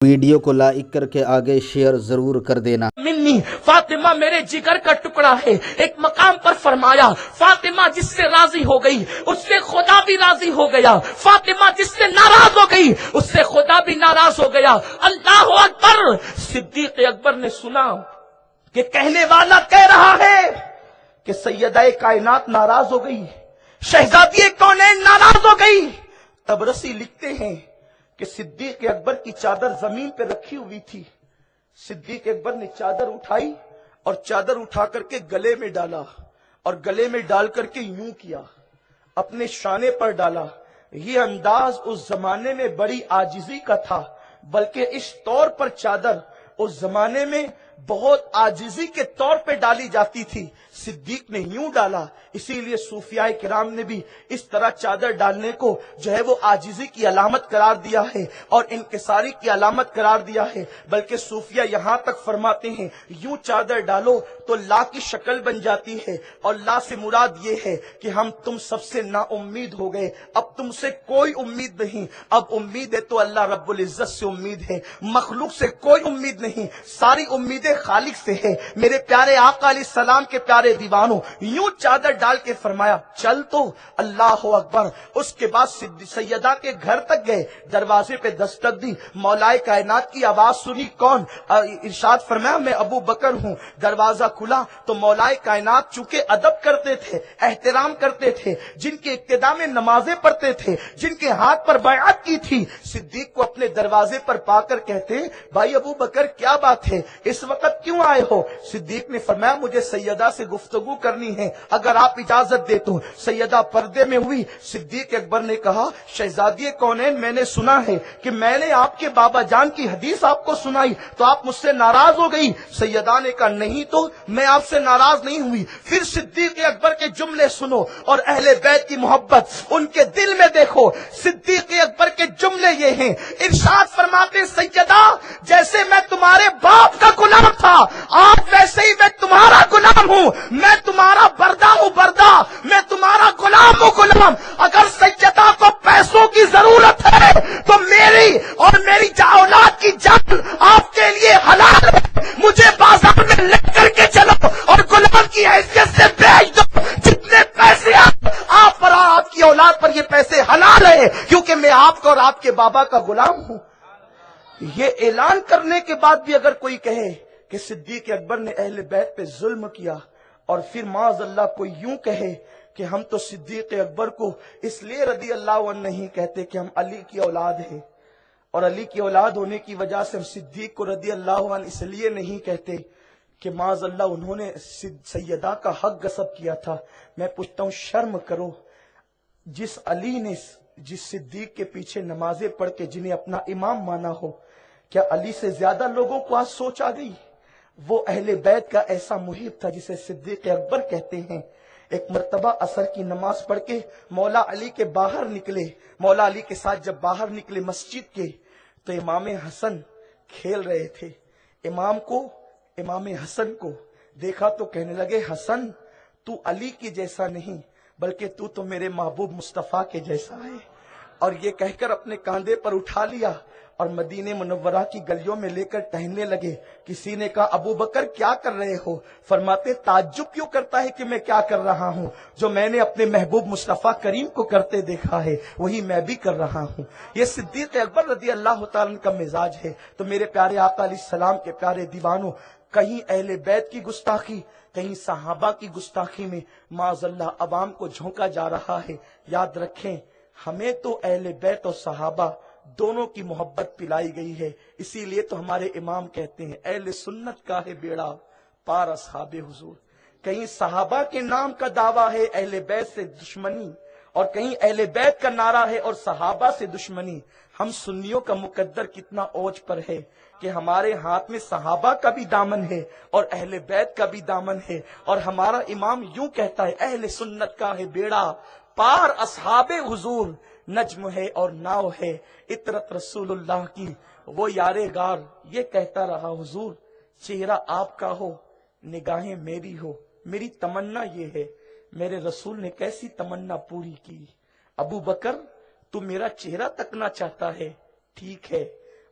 Video کو like کر کے آگے شیئر ضرور کر دینا۔ منی فاطمہ میرے جگر کا ٹکڑا ہے۔ ایک مقام پر فرمایا فاطمہ جس سے راضی ہو گئی اس سے خدا بھی راضی ہو گیا، فاطمہ جس سے ناراض ہو گئی اس سے خدا بھی ناراض ہو گیا۔ اللہ اکبر۔ صدیق اکبر نے سنا کہ کہنے والا کہہ رہا ہے کہ سیدہ کائنات ناراض ہو گئی، شہزادی کونین ناراض ہو گئی۔ تبرسی لکھتے ہیں کہ صدیق اکبر کی چادر زمین پہ رکھی ہوئی تھی، صدیق اکبر نے چادر اٹھائی اور چادر اٹھا کر کے گلے میں ڈالا اور گلے میں ڈال کر کے یوں کیا، اپنے شانے پر ڈالا۔ یہ انداز اس زمانے میں بڑی عاجزی کا تھا، بلکہ اس طور پر چادر اس زمانے میں بہت عاجزی کے طور پہ ڈالی جاتی تھی۔ صدیق نے یوں ڈالا، اسی لیے صوفیاء کرام نے بھی اس طرح چادر ڈالنے کو جو ہے وہ عاجزی کی علامت قرار دیا ہے اور انکساری کی علامت قرار دیا ہے۔ بلکہ صوفیاء یہاں تک فرماتے ہیں یوں چادر ڈالو تو لا کی شکل بن جاتی ہے، اور لا سے مراد یہ ہے کہ ہم تم سب سے نا امید ہو گئے، اب تم سے کوئی امید نہیں، اب امید ہے تو اللہ رب العزت سے امید ہے، مخلوق سے کوئی امید نہیں، ساری امیدیں خالق سے ہے۔ میرے پیارے آقا علیہ السلام کے پیارے دیوانوں، یوں چادر ڈال کے فرمایا چل تو، اللہ اکبر۔ اس کے بعد سیدہ کے گھر تک گئے، دروازے پہ دستک دی، مولائے کائنات کی آواز سنی، کون؟ ارشاد فرمایا میں ابو بکر ہوں۔ دروازہ کھلا تو مولائے کائنات چونکہ ادب کرتے تھے، احترام کرتے تھے، جن کے ابتدا میں نمازیں پڑھتے تھے، جن کے ہاتھ پر بیعت کی تھی، صدیق کو اپنے دروازے پر پا کر کہتے بھائی ابو بکر کیا بات ہے، اس وقت کیوں آئے ہو؟ صدیق نے فرمایا مجھے سیدہ سے گفتگو کرنی ہے، اگر آپ اجازت دے تو۔ سیدہ پردے میں ہوئی، صدیق اکبر نے کہا شہزادی کونین میں نے سنا ہے کہ میں نے آپ کے بابا جان کی حدیث آپ کو سنائی تو آپ مجھ سے ناراض ہو گئی۔ سیدہ نے کہا نہیں تو میں آپ سے ناراض نہیں ہوئی۔ پھر صدیق اکبر کے جملے سنو اور اہل بیت کی محبت ان کے دل میں دیکھو۔ صدیق اکبر کے جملے یہ ہیں، ارشاد فرماتے سیدہ جیسے میں تمہارے باپ کا غلام تھا آج ویسے ہی میں تمہارا غلام ہوں، میں تمہارا بردا ہوں بردا، میں تمہارا غلام ہوں غلام۔ اگر سیدہ کو پیسوں کی ضرورت ہے تو میری اور میری اولاد کی جان آپ کے لیے حلال ہے، مجھے بازار میں لے کر کے چلو اور غلام کی حیثیت سے بیچ دو، جتنے پیسے آپ پر اور آپ کی اولاد پر یہ پیسے حلال ہے، کیونکہ میں آپ کا اور آپ کے بابا کا غلام ہوں۔ یہ اعلان کرنے کے بعد بھی اگر کوئی کہے کہ صدیق اکبر نے اہل بیت پہ ظلم کیا، اور پھر معاذ اللہ کوئی یوں کہے کہ ہم تو صدیق اکبر کو اس لیے رضی اللہ عنہ نہیں کہتے کہ ہم علی کی اولاد ہیں، اور علی کی اولاد ہونے کی وجہ سے ہم صدیق کو رضی اللہ عنہ اس لیے نہیں کہتے کہ معاذ اللہ انہوں نے سیدہ کا حق غصب کیا تھا۔ میں پوچھتا ہوں شرم کرو، جس علی نے جس صدیق کے پیچھے نمازیں پڑھ کے جنہیں اپنا امام مانا ہو، کیا علی سے زیادہ لوگوں کو آج سوچ آ گئی؟ وہ اہل بیت کا ایسا محب تھا جسے صدیق اکبر کہتے ہیں۔ ایک مرتبہ عصر کی نماز پڑھ کے مولا علی کے باہر نکلے، مولا علی کے ساتھ جب باہر نکلے مسجد کے تو امام حسن کھیل رہے تھے۔ امام حسن کو دیکھا تو کہنے لگے حسن تو علی کی جیسا نہیں بلکہ تو میرے محبوب مصطفیٰ کے جیسا ہے، اور یہ کہہ کر اپنے کاندھے پر اٹھا لیا اور مدینہ منورہ کی گلیوں میں لے کر ٹہلنے لگے۔ کسی نے کہا ابو بکر کیا کر رہے ہو؟ فرماتے تعجب کیوں کرتا ہے کہ میں کیا کر رہا ہوں؟ جو میں نے اپنے محبوب مصطفیٰ کریم کو کرتے دیکھا ہے وہی میں بھی کر رہا ہوں۔ یہ صدیق اکبر رضی اللہ تعالیٰ عنہ کا مزاج ہے۔ تو میرے پیارے آقا علیہ السلام کے پیارے دیوانوں، کہیں اہل بیت کی گستاخی، کہیں صحابہ کی گستاخی میں معاذ اللہ عوام کو جھونکا جا رہا ہے۔ یاد رکھیں ہمیں تو اہل بیت اور صحابہ دونوں کی محبت پلائی گئی ہے، اسی لیے تو ہمارے امام کہتے ہیں اہل سنت کا ہے بیڑا پار اصحاب حضور۔ کہیں صحابہ کے نام کا دعویٰ ہے اہل بیت سے دشمنی، اور کہیں اہل بیت کا نعرہ ہے اور صحابہ سے دشمنی۔ ہم سنیوں کا مقدر کتنا اوج پر ہے کہ ہمارے ہاتھ میں صحابہ کا بھی دامن ہے اور اہل بیت کا بھی دامن ہے، اور ہمارا امام یوں کہتا ہے اہل سنت کا ہے بیڑا پار اصحاب حضور، نجم ہے اور ناؤ ہے عطرت رسول اللہ کی وہ یار غار۔ یہ کہتا رہا حضور چہرہ آپ کا ہو نگاہیں میری ہو، میری تمنا یہ ہے۔ میرے رسول نے کیسی تمنا پوری کی؟ ابو بکر تو میرا چہرہ تکنا چاہتا ہے، ٹھیک ہے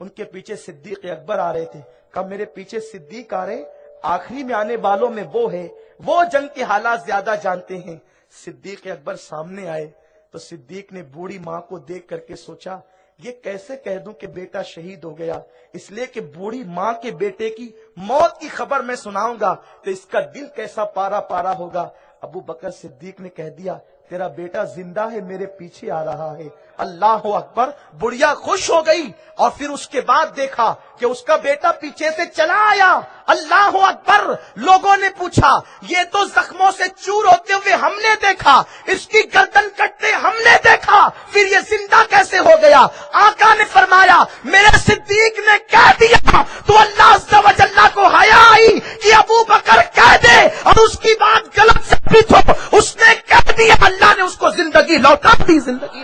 ان کے پیچھے صدیق اکبر آ رہے تھے. کہا میرے پیچھے صدیق آ رہے, آخری میں آنے والوں میں وہ ہے, وہ جنگ کے حالات زیادہ جانتے ہیں. صدیق اکبر سامنے آئے تو صدیق نے بوڑھی ماں کو دیکھ کر کے سوچا یہ کیسے کہہ دوں کہ بیٹا شہید ہو گیا, اس لیے کہ بوڑھی ماں کے بیٹے کی موت کی خبر میں سناؤں گا تو اس کا دل کیسا پارا پارا ہوگا. ابو بکر صدیق نے کہہ دیا تیرا بیٹا زندہ ہے, میرے پیچھے آ رہا ہے. اللہ اکبر. بڑھیا خوش ہو گئی اور پھر اس کے بعد دیکھا کہ اس کا بیٹا پیچھے سے چلا آیا. اللہ اکبر. لوگوں نے پوچھا یہ تو زخموں سے چور ہوتے ہوئے ہم نے دیکھا, اس کی گردن کٹتے ہم نے دیکھا, پھر یہ زندہ کیسے ہو گیا؟ آقا نے فرمایا میرے صدیق نے کہہ دیا تو اللہ عز و جل کو حیا آئی کہ ابو بکر کہہ دے اور اس کی بات غلط ثابت ہو. اس نے کہہ دیا, اللہ نے اس کو زندگی لوٹا دی. زندگی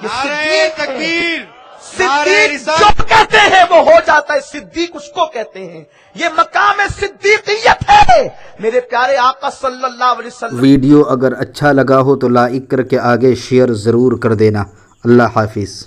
نعرہ تکبیر, صدیق جو کہتے ہیں وہ ہو جاتا ہے. صدیق اس کو کہتے ہیں, یہ مقام صدیقیت ہے. میرے پیارے آقا صلی اللہ علیہ وسلم. ویڈیو اگر اچھا لگا ہو تو لائک کر کے آگے شیئر ضرور کر دینا. اللہ حافظ.